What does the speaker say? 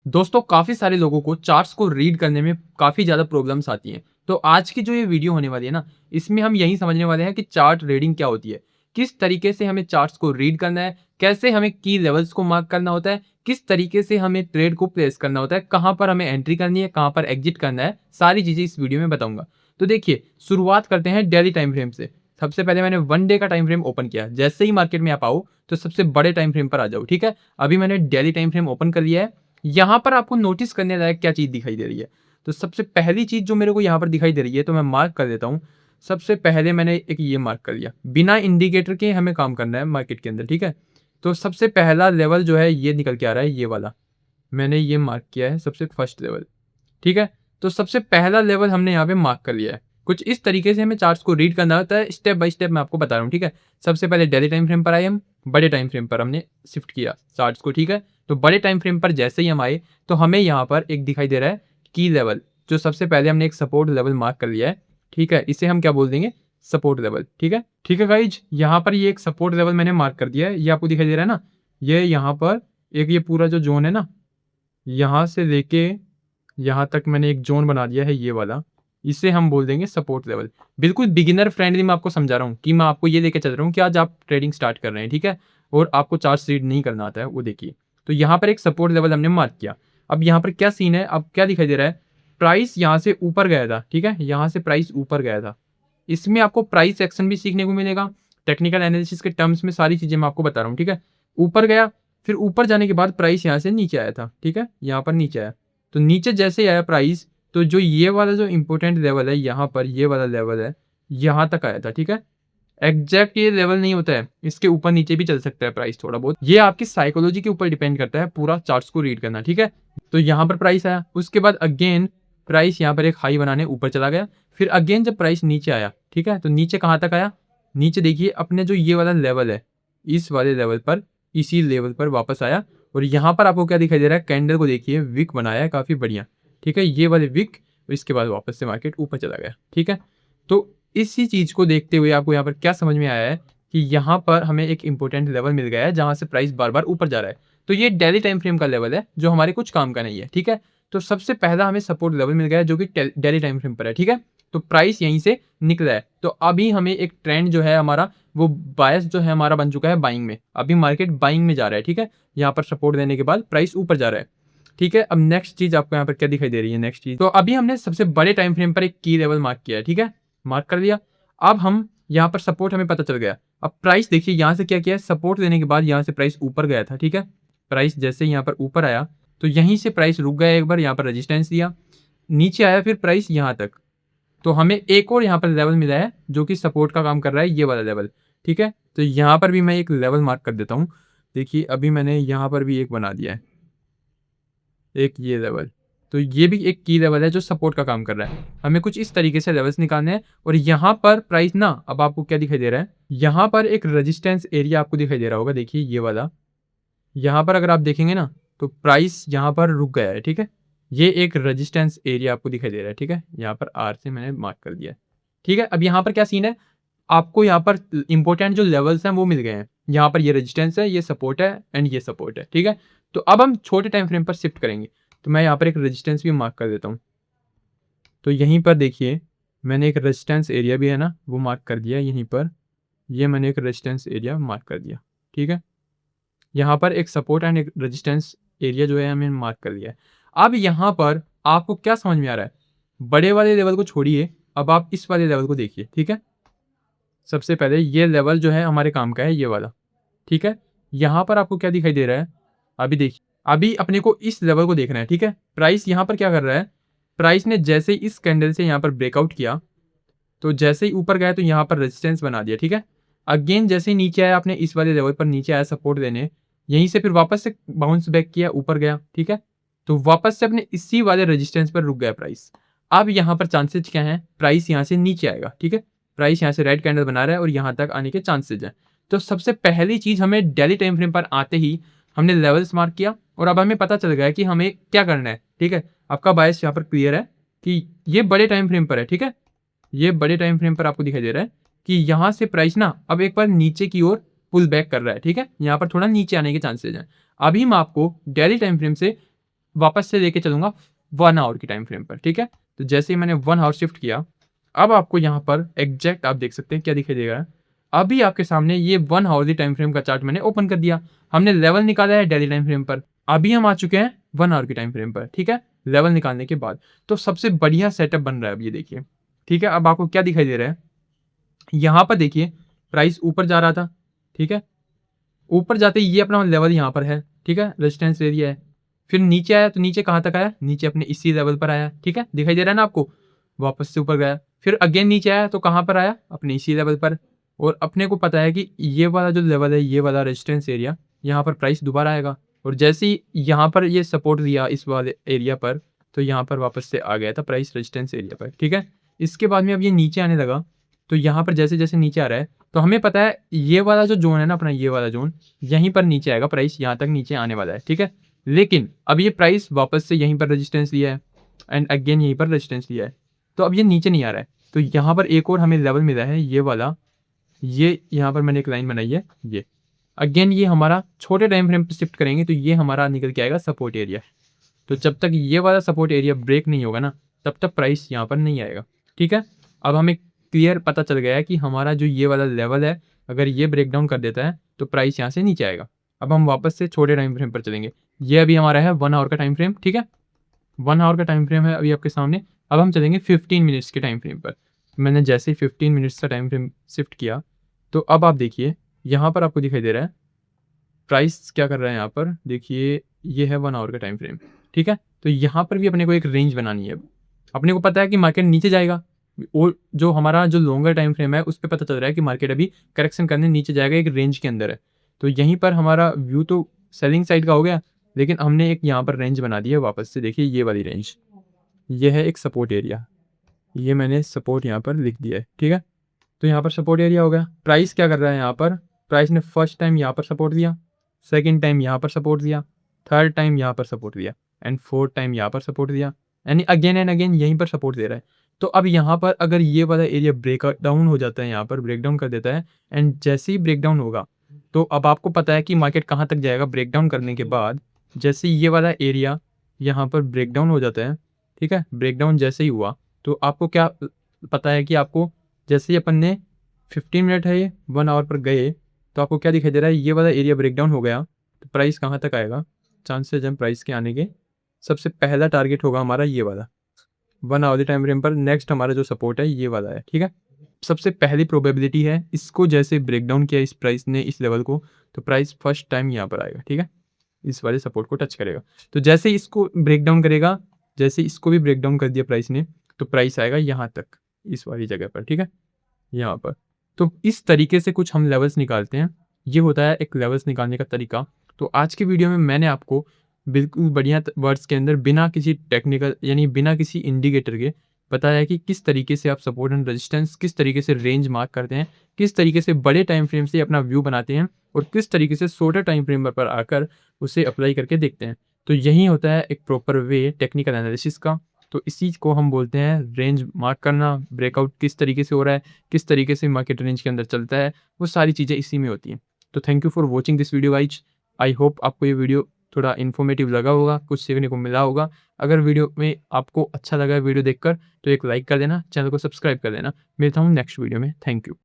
दोस्तों काफ़ी सारे लोगों को चार्ट्स को रीड करने में काफ़ी ज़्यादा प्रॉब्लम्स आती हैं। तो आज की जो ये वीडियो होने वाली है ना, इसमें हम यही समझने वाले हैं कि चार्ट रीडिंग क्या होती है? किस तरीके से हमें चार्ट्स को रीड करना है? कैसे हमें की लेवल्स को मार्क करना होता है? किस तरीके से हमें ट्रेड को प्लेस करना होता है? कहाँ पर हमें एंट्री करनी है? कहाँ पर एग्ज़िट करना है? सारी चीज़ें इस वीडियो में बताऊँगा। तो देखिए, शुरुआत करते हैं डेली टाइम फ्रेम से। सबसे पहले मैंने 1 डे का टाइम फ्रेम ओपन किया। जैसे ही मार्केट में आप आओ, तो सबसे बड़े टाइम फ्रेम पर आ जाओ, ठीक है? अभी मैंने डेली टाइम फ्रेम ओपन कर लिया है। यहाँ पर आपको नोटिस करने लायक क्या चीज़ दिखाई दे रही है? तो सबसे पहली चीज़ जो मेरे को यहाँ पर दिखाई दे रही है, तो मैं मार्क कर देता हूँ। सबसे पहले मैंने एक ये मार्क कर लिया। बिना इंडिकेटर के हमें काम करना है मार्केट के अंदर, ठीक है? तो सबसे पहला लेवल जो है ये निकल के आ रहा है, ये वाला। मैंने ये मार्क किया है सबसे फर्स्ट लेवल, ठीक है? तो सबसे पहला लेवल हमने यहाँ पे मार्क कर लिया है। कुछ इस तरीके से हमें चार्ट्स को रीड करना होता है, स्टेप बाय स्टेप मैं आपको बता रहा हूँ, ठीक है? सबसे पहले डेली टाइम फ्रेम पर आए हम, बड़े टाइम फ्रेम पर हमने शिफ्ट किया चार्ट्स को, ठीक है? तो बड़े टाइम फ्रेम पर जैसे ही हम आए, तो हमें यहाँ पर एक दिखाई दे रहा है की लेवल, जो सबसे पहले हमने एक सपोर्ट लेवल मार्क कर लिया है, ठीक है? इसे हम क्या बोल देंगे? सपोर्ट लेवल, ठीक है? ठीक है गाइज़, यहाँ पर ये एक सपोर्ट लेवल मैंने मार्क कर दिया है, ये आपको दिखाई दे रहा है ना? ये यहाँ पर एक ये पूरा जो ज़ोन है ना, यहाँ से लेके यहाँ तक मैंने एक ज़ोन बना दिया है ये वाला, इसे हम बोल देंगे सपोर्ट लेवल। बिल्कुल बिगिनर फ्रेंडली मैं आपको समझा रहा हूँ कि मैं आपको ये लेके चल रहा हूँ कि आज आप ट्रेडिंग स्टार्ट कर रहे हैं, ठीक है? और आपको चार्ट्स रीड नहीं करना आता है, वो देखिए। तो यहाँ पर एक सपोर्ट लेवल हमने मार्क किया। अब यहाँ पर क्या सीन है, अब क्या दिखाई दे रहा है? प्राइस यहाँ से ऊपर गया था, ठीक है? यहाँ से प्राइस ऊपर गया था। इसमें आपको प्राइस एक्शन भी सीखने को मिलेगा। टेक्निकल एनालिसिस के टर्म्स में सारी चीज़ें मैं आपको बता रहा हूँ, ठीक है? ऊपर गया, फिर ऊपर जाने के बाद प्राइस यहाँ से नीचे आया था, ठीक है? यहाँ पर नीचे आया। तो नीचे जैसे ही आया प्राइस, तो जो ये वाला जो इम्पोर्टेंट लेवल है, यहाँ पर ये वाला लेवल है, यहाँ तक आया था, ठीक है? एग्ज़ैक्ट ये लेवल नहीं होता है, इसके ऊपर-नीचे भी चल सकता है प्राइस थोड़ा बहुत। ये आपकी साइकोलॉजी के ऊपर डिपेंड करता है पूरा चार्ट्स को रीड करना, ठीक है? तो यहाँ पर प्राइस आया, उसके बाद अगेन प्राइस यहाँ पर एक हाई बनाने ऊपर चला गया, फिर अगेन जब प्राइस नीचे आया, ठीक है? तो नीचे कहाँ तक आया? नीचे देखिए अपने जो ये वाला लेवल है, इस वाले लेवल पर, इसी लेवल पर वापस आया और यहाँ पर आपको क्या दिखाई दे रहा है? कैंडल को देखिए विक बनाया है काफ़ी बढ़िया, ठीक है? ये वाले विक, इसके बाद वापस से मार्केट ऊपर चला गया, ठीक है? तो इसी चीज़ को देखते हुए आपको यहाँ पर क्या समझ में आया है कि यहाँ पर हमें एक इम्पोर्टेंट लेवल मिल गया है, जहाँ से प्राइस बार-बार ऊपर जा रहा है। तो ये डेली टाइम फ्रेम का लेवल है, जो हमारे कुछ काम का नहीं है, ठीक है? तो सबसे पहला हमें सपोर्ट लेवल मिल गया है, जो कि डेली टाइम फ्रेम पर है, ठीक है? तो प्राइस यहीं से निकला है। तो अभी हमें एक ट्रेंड जो है हमारा, वो बायस जो है हमारा बन चुका है बाइंग में। अभी मार्केट बाइंग में जा रहा है, ठीक है? यहाँ पर सपोर्ट देने के बाद प्राइस ऊपर जा रहा है, ठीक है? अब नेक्स्ट चीज़ आपको यहाँ पर क्या दिखाई दे रही है नेक्स्ट चीज़? तो अभी हमने सबसे बड़े टाइम फ्रेम पर एक की लेवल मार्क किया है, ठीक है? मार्क कर लिया। अब हम यहाँ पर सपोर्ट हमें पता चल गया। अब प्राइस देखिए यहाँ से क्या किया है, सपोर्ट देने के बाद यहाँ से प्राइस ऊपर गया था, ठीक है? प्राइस जैसे ही यहाँ पर ऊपर आया, तो यहीं से प्राइस रुक गया एक बार, यहाँ पर रेजिस्टेंस दिया। नीचे आया फिर प्राइस यहाँ तक। तो हमें एक और यहाँ पर लेवल मिला है, जो कि सपोर्ट का काम कर रहा है, ये वाला लेवल, ठीक है? तो यहाँ पर भी मैं एक लेवल मार्क कर देता हूँ। देखिए अभी मैंने यहाँ पर भी एक बना दिया है, एक ये लेवल। तो ये भी एक की लेवल है जो सपोर्ट का काम कर रहा है। हमें कुछ इस तरीके से लेवल्स निकालने हैं और यहाँ पर प्राइस ना, अब आपको क्या दिखाई दे रहा है? यहाँ पर एक रेजिस्टेंस एरिया आपको दिखाई दे रहा होगा, देखिए ये वाला। यहाँ पर अगर आप देखेंगे ना, तो प्राइस यहाँ पर रुक गया है, ठीक है? ये एक रेजिस्टेंस एरिया आपको दिखाई दे रहा है, ठीक है? यहाँ पर आर से मैंने मार्क कर दिया है, ठीक है? अब यहाँ पर क्या सीन है? आपको यहाँ पर इम्पोर्टेंट जो लेवल्स हैं वो मिल गए हैं। यहाँ पर ये रेजिस्टेंस है, ये सपोर्ट है एंड ये सपोर्ट है, ठीक है? तो अब हम छोटे टाइम फ्रेम पर शिफ्ट करेंगे। तो मैं यहाँ पर एक रेजिस्टेंस भी मार्क कर देता हूँ। तो यहीं पर देखिए, मैंने एक रेजिस्टेंस एरिया भी है ना, वो मार्क कर दिया है यहीं पर। ये मैंने एक रेजिस्टेंस एरिया मार्क कर दिया, ठीक है? यहाँ पर एक सपोर्ट एंड एक रेजिस्टेंस एरिया जो है हमने मार्क कर लिया है। अब यहाँ पर आपको क्या समझ में आ रहा है? बड़े वाले लेवल को छोड़िए, अब आप इस वाले लेवल को देखिए, ठीक है? सबसे पहले ये लेवल जो है हमारे काम का है, ये वाला, ठीक है? यहाँ पर आपको क्या दिखाई दे रहा है? अभी देखिए, अभी अपने को इस लेवल को देखना है, ठीक है? प्राइस यहाँ पर क्या कर रहा है? प्राइस ने जैसे ही इस कैंडल से यहाँ पर ब्रेकआउट किया, तो जैसे ही ऊपर गया तो यहाँ पर रेजिस्टेंस बना दिया, ठीक है? अगेन जैसे ही नीचे आया, आपने इस वाले लेवल पर नीचे आया सपोर्ट देने, यहीं से फिर वापस से बाउंस बैक किया, ऊपर गया, ठीक है? तो वापस से अपने इसी वाले रेजिस्टेंस पर रुक गया प्राइस। अब यहाँ पर चांसेस क्या हैं? प्राइस यहाँ से नीचे आएगा, ठीक है? प्राइस यहाँ से रेड कैंडल बना रहा है और यहाँ तक आने के चांसेस हैं। तो सबसे पहली चीज़, हमें डेली टाइम फ्रेम पर आते ही हमने लेवल्स मार्क किया और अब हमें पता चल गया है कि हमें क्या करना है, ठीक है? आपका बायस यहाँ पर क्लियर है कि ये बड़े टाइम फ्रेम पर है, ठीक है? ये बड़े टाइम फ्रेम पर आपको दिखाई दे रहा है कि यहाँ से प्राइस ना अब एक बार नीचे की ओर पुल बैक कर रहा है, ठीक है? यहाँ पर थोड़ा नीचे आने के चांसेस हैं। अभी मैं आपको डेली टाइम फ्रेम से वापस से लेके चलूँगा 1 आवर की टाइम फ्रेम पर, ठीक है? तो जैसे ही मैंने 1 आवर शिफ्ट किया, अब आपको यहाँ पर एग्ज़ैक्ट आप देख सकते हैं क्या दिखाई देगा। अभी आपके सामने ये 1 आवर टाइम फ्रेम का चार्ट मैंने ओपन कर दिया। हमने लेवल निकाला है डेली टाइम फ्रेम पर। अभी हम आ चुके हैं 1 आवर की टाइम फ्रेम पर, ठीक है? लेवल निकालने के बाद। तो सबसे बढ़िया सेटअप बन रहा है अब ये देखिए, ठीक है? अब आपको क्या दिखाई दे रहा है? यहाँ पर देखिए प्राइस ऊपर जा रहा था, ठीक है? ऊपर जाते ही ये अपना लेवल यहाँ पर है, ठीक है? रेजिस्टेंस एरिया है। फिर नीचे आया तो नीचे कहाँ तक आया? नीचे अपने इसी लेवल पर आया, ठीक है? दिखाई दे रहा है ना आपको? वापस से ऊपर गया। फिर अगेन नीचे आया तो कहाँ पर आया? अपने इसी लेवल पर। और अपने को पता है कि ये वाला जो लेवल है, ये वाला रेजिस्टेंस एरिया, यहाँ पर प्राइस दोबारा आएगा। और जैसे ही यहाँ पर ये सपोर्ट दिया इस वाले एरिया पर, तो यहाँ पर वापस से आ गया था प्राइस रेजिस्टेंस एरिया पर, ठीक है? इसके बाद में अब ये नीचे आने लगा, तो यहाँ पर जैसे-जैसे नीचे आ रहा है, तो हमें पता है ये वाला जो ज़ोन है ना अपना, ये वाला ज़ोन, यहीं पर नीचे आएगा प्राइस, यहाँ तक नीचे आने वाला है, ठीक है? लेकिन अब ये प्राइस वापस से यहीं पर रेजिस्टेंस लिया है एंड अगेन यहीं पर रेजिस्टेंस लिया है। तो अब ये नीचे नहीं आ रहा है। तो यहाँ पर एक और हमें लेवल मिला है, ये वाला, ये यहाँ पर मैंने एक लाइन बनाई है, ये। अगेन ये हमारा छोटे टाइम फ्रेम पे शिफ्ट करेंगे तो ये हमारा निकल के आएगा सपोर्ट एरिया। तो जब तक ये वाला सपोर्ट एरिया ब्रेक नहीं होगा ना, तब तक प्राइस यहाँ पर नहीं आएगा, ठीक है? अब हमें क्लियर पता चल गया है कि हमारा जो ये वाला लेवल है, अगर ये ब्रेक डाउन कर देता है, तो प्राइस यहाँ से नीचे आएगा। अब हम वापस से छोटे टाइम फ्रेम पर चलेंगे। ये अभी हमारा है 1 आवर का टाइम फ्रेम, ठीक है? 1 आवर का टाइम फ्रेम है अभी आपके सामने। अब हम चलेंगे 15 मिनट्स के टाइम फ्रेम पर। मैंने जैसे ही 15 मिनट्स का टाइम फ्रेम शिफ्ट किया, तो अब आप देखिए, यहाँ पर आपको दिखाई दे रहा है प्राइस क्या कर रहा है यहाँ पर, देखिए ये है 1 आवर का टाइम फ्रेम, ठीक है? तो यहाँ पर भी अपने को एक रेंज बनानी है अब। अपने को पता है कि मार्केट नीचे जाएगा और जो हमारा जो लॉन्गर टाइम फ्रेम है, उस पे पता चल रहा है कि मार्केट अभी करेक्शन करने नीचे जाएगा, एक रेंज के अंदर है। तो यहीं पर हमारा व्यू तो सेलिंग साइड का हो गया, लेकिन हमने एक यहाँ पर रेंज बना दी है वापस से, देखिए ये वाली रेंज। ये है एक सपोर्ट एरिया, ये मैंने सपोर्ट यहाँ पर लिख दिया है, ठीक है? तो यहाँ पर सपोर्ट एरिया हो गया। प्राइस क्या कर रहा है यहाँ पर? प्राइस ने फर्स्ट टाइम यहाँ पर सपोर्ट दिया, सेकंड टाइम यहाँ पर सपोर्ट दिया, थर्ड टाइम यहाँ पर सपोर्ट दिया एंड फोर्थ टाइम यहाँ पर सपोर्ट दिया, यानी अगेन एंड अगेन यहीं पर सपोर्ट दे रहा है। तो अब यहाँ पर अगर ये वाला एरिया ब्रेक डाउन हो जाता है, यहाँ पर ब्रेक डाउन कर देता है एंड जैसे ही ब्रेक डाउन होगा, तो अब आपको पता है कि मार्केट कहाँ तक जाएगा ब्रेक डाउन करने के बाद। जैसे ही ये वाला एरिया यहाँ पर ब्रेक डाउन हो जाता है, ठीक है? ब्रेक डाउन जैसे ही हुआ, तो आपको क्या पता है कि आपको जैसे ही अपन ने 15 मिनट है ये 1 आवर पर गए, तो आपको क्या दिखाई दे रहा है, ये वाला एरिया ब्रेकडाउन हो गया, तो प्राइस कहाँ तक आएगा? चांसेस हैं प्राइस के आने के, सबसे पहला टारगेट होगा हमारा ये वाला 1 आवर टाइम फ्रेम पर। नेक्स्ट हमारा जो सपोर्ट है ये वाला है, ठीक है? सबसे पहली प्रोबेबिलिटी है, इसको जैसे ब्रेकडाउन किया इस प्राइस ने इस लेवल को, तो प्राइस फर्स्ट टाइम यहाँ पर आएगा, ठीक है? इस वाले सपोर्ट को टच करेगा। तो जैसे ही इसको ब्रेकडाउन करेगा, जैसे इसको भी ब्रेकडाउन कर दिया प्राइस ने, तो प्राइस आएगा यहाँ तक, इस वाली जगह पर, ठीक है? यहाँ पर। तो इस तरीके से कुछ हम लेवल्स निकालते हैं। ये होता है एक लेवल्स निकालने का तरीका। तो आज की वीडियो में मैंने आपको बिल्कुल बढ़िया वर्ड्स के अंदर बिना किसी टेक्निकल यानी बिना किसी इंडिकेटर के बताया है कि किस तरीके से आप सपोर्ट एंड रेजिस्टेंस, किस तरीके से रेंज मार्क करते हैं, किस तरीके से बड़े टाइम फ्रेम से अपना व्यू बनाते हैं और किस तरीके से छोटे टाइम फ्रेम पर आकर उसे अप्लाई करके देखते हैं। तो यही होता है एक प्रॉपर वे टेक्निकल एनालिसिस का। तो इसी को हम बोलते हैं रेंज मार्क करना, ब्रेकआउट किस तरीके से हो रहा है, किस तरीके से मार्केट रेंज के अंदर चलता है, वो सारी चीज़ें इसी में होती हैं। तो thank you for watching this video guys. I hope आपको ये वीडियो थोड़ा इन्फॉर्मेटिव लगा होगा, कुछ सीखने को मिला होगा। अगर वीडियो में आपको अच्छा लगा है वीडियो देखकर, तो एक लाइक कर देना, चैनल को सब्सक्राइब कर देना। मिलता हूँ नेक्स्ट वीडियो में। Thank you.